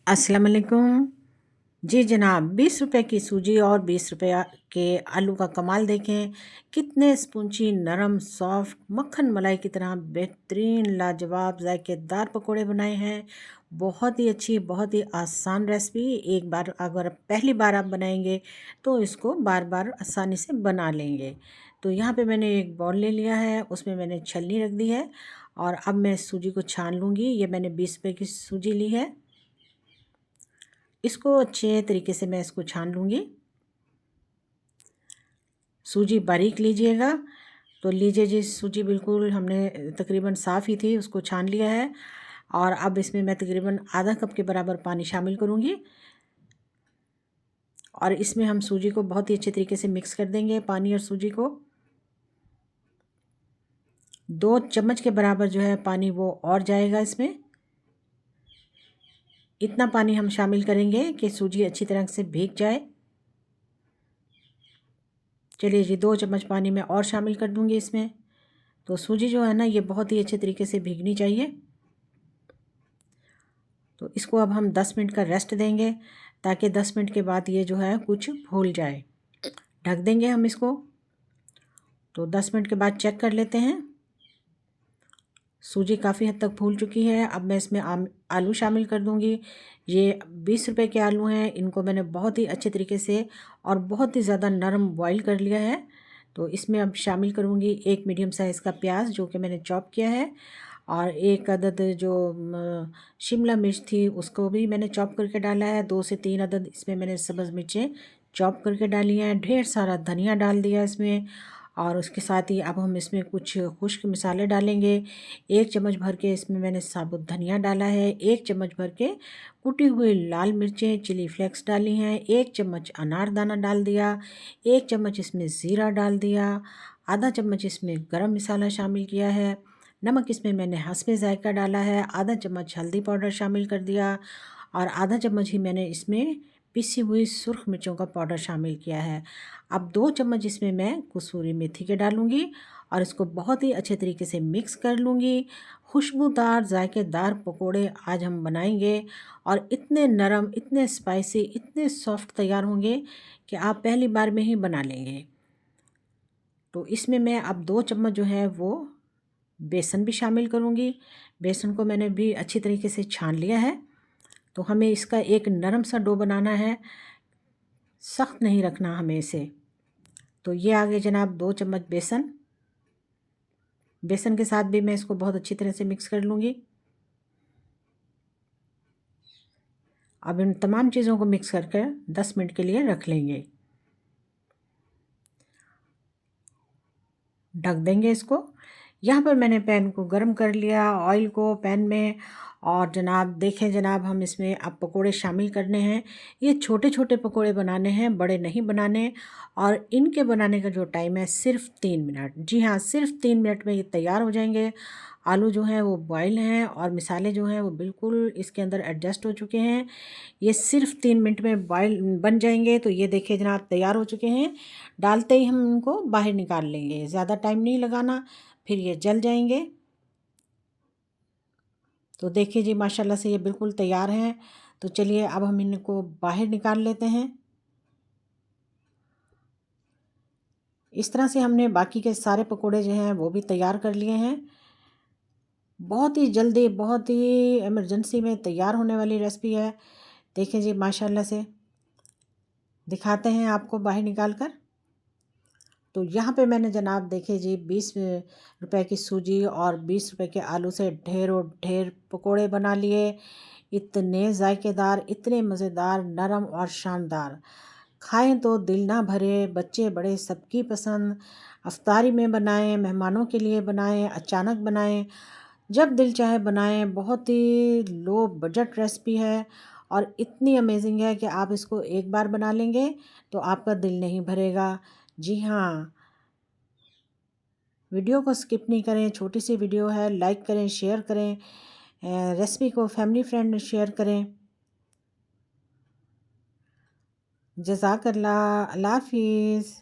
अस्सलाम वालेकुम। जी जनाब, 20 रुपए की सूजी और 20 रुपए के आलू का कमाल देखें। कितने स्पंजी, नरम, सॉफ्ट, मक्खन मलाई की तरह बेहतरीन, लाजवाब, जायकेदार पकोड़े बनाए हैं। बहुत ही अच्छी, बहुत ही आसान रेसिपी। एक बार अगर पहली बार आप बनाएंगे तो इसको बार बार आसानी से बना लेंगे। तो यहाँ पे मैंने एक बाउल ले लिया है, उसमें मैंने छलनी रख दी है और अब मैं सूजी को छान लूँगी। ये मैंने 20 रुपए की सूजी ली है। इसको अच्छे तरीके से मैं इसको छान लूँगी। सूजी बारीक लीजिएगा। तो लीजिए जी, सूजी बिल्कुल हमने तकरीबन साफ़ ही थी, उसको छान लिया है। और अब इसमें मैं तकरीबन आधा कप के बराबर पानी शामिल करूँगी और इसमें हम सूजी को बहुत ही अच्छे तरीके से मिक्स कर देंगे। पानी और सूजी को 2 चम्मच के बराबर जो है पानी वो और जाएगा इसमें। इतना पानी हम शामिल करेंगे कि सूजी अच्छी तरह से भीग जाए। चलिए जी, 2 चम्मच पानी मैं और शामिल कर दूँगी इसमें। तो सूजी जो है ना, ये बहुत ही अच्छे तरीके से भीगनी चाहिए। तो इसको अब हम 10 मिनट का रेस्ट देंगे ताकि 10 मिनट के बाद ये जो है कुछ फूल जाए। ढक देंगे हम इसको। तो 10 मिनट के बाद चेक कर लेते हैं। सूजी काफ़ी हद तक फूल चुकी है। अब मैं इसमें आलू शामिल कर दूंगी। ये 20 रुपए के आलू हैं। इनको मैंने बहुत ही अच्छे तरीके से और बहुत ही ज़्यादा नरम बॉईल कर लिया है। तो इसमें अब शामिल करूँगी एक मीडियम साइज़ का प्याज जो कि मैंने चॉप किया है, और एक अदद जो शिमला मिर्च थी उसको भी मैंने चॉप करके डाला है। 2 से 3 अदद इसमें मैंने सब्ज़ मिर्चें चॉप करके डाली हैं। ढेर सारा धनिया डाल दिया इसमें। और उसके साथ ही अब हम इसमें कुछ खुश्क मसाले डालेंगे। 1 चम्मच भर के इसमें मैंने साबुत धनिया डाला है। 1 चम्मच भर के कुटी हुई लाल मिर्चें चिली फ्लेक्स डाली हैं। 1 चम्मच अनारदाना डाल दिया। 1 चम्मच इसमें ज़ीरा डाल दिया। आधा चम्मच इसमें गरम मसाला शामिल किया है। नमक इसमें मैंने हस्बे ज़ायका डाला है। आधा चम्मच हल्दी पाउडर शामिल कर दिया और आधा चम्मच ही मैंने इसमें पिसी हुई सुर्ख मिर्चों का पाउडर शामिल किया है। अब 2 चम्मच इसमें मैं कसूरी मेथी के डालूँगी और इसको बहुत ही अच्छे तरीके से मिक्स कर लूँगी। खुशबूदार जायकेदार पकोड़े आज हम बनाएंगे और इतने नरम, इतने स्पाइसी, इतने सॉफ्ट तैयार होंगे कि आप पहली बार में ही बना लेंगे। तो इसमें मैं अब 2 चम्मच जो है वो बेसन भी शामिल करूँगी। बेसन को मैंने भी अच्छी तरीके से छान लिया है। तो हमें इसका एक नरम सा डो बनाना है, सख्त नहीं रखना हमें इसे। तो ये आ गए जनाब 2 चम्मच बेसन। बेसन के साथ भी मैं इसको बहुत अच्छी तरह से मिक्स कर लूँगी। अब इन तमाम चीज़ों को मिक्स करके 10 मिनट के लिए रख लेंगे। ढक देंगे इसको। यहाँ पर मैंने पैन को गरम कर लिया, ऑयल को पैन में। और जनाब देखें जनाब, हम इसमें अब पकोड़े शामिल करने हैं। ये छोटे छोटे पकोड़े बनाने हैं, बड़े नहीं बनाने। और इनके बनाने का जो टाइम है सिर्फ 3 मिनट। जी हाँ, सिर्फ 3 मिनट में ये तैयार हो जाएंगे। आलू जो हैं वो बॉयल हैं और मसाले जो हैं वो बिल्कुल इसके अंदर एडजस्ट हो चुके हैं। ये सिर्फ 3 मिनट में बॉयल बन जाएंगे। तो ये देखिए जनाब, तैयार हो चुके हैं। डालते ही हम इनको बाहर निकाल लेंगे, ज़्यादा टाइम नहीं लगाना, फिर ये जल जाएंगे। तो देखिए जी, माशाल्लाह से ये बिल्कुल तैयार हैं। तो चलिए अब हम इनको बाहर निकाल लेते हैं। इस तरह से हमने बाकी के सारे पकोड़े जो हैं वो भी तैयार कर लिए हैं। बहुत ही जल्दी, बहुत ही इमरजेंसी में तैयार होने वाली रेसिपी है। देखिए जी, माशाल्लाह से दिखाते हैं आपको बाहर निकाल कर। तो यहाँ पे मैंने जनाब देखिए जी, 20 रुपए की सूजी और 20 रुपए के आलू से ढेरों ढेर पकोड़े बना लिए। इतने जायकेदार, इतने मज़ेदार, नरम और शानदार। खाएं तो दिल ना भरे, बच्चे बड़े सबकी पसंद। अफ्तारी में बनाएं, मेहमानों के लिए बनाएं, अचानक बनाएं, जब दिल चाहे बनाएं। बहुत ही लो बजट रेसिपी है और इतनी अमेजिंग है कि आप इसको एक बार बना लेंगे तो आपका दिल नहीं भरेगा। जी हाँ, वीडियो को स्किप नहीं करें, छोटी सी वीडियो है, लाइक करें, शेयर करें, रेसिपी को फैमिली फ्रेंड शेयर करें। जज़ाकल्लाह, अल्लाह हाफिज़।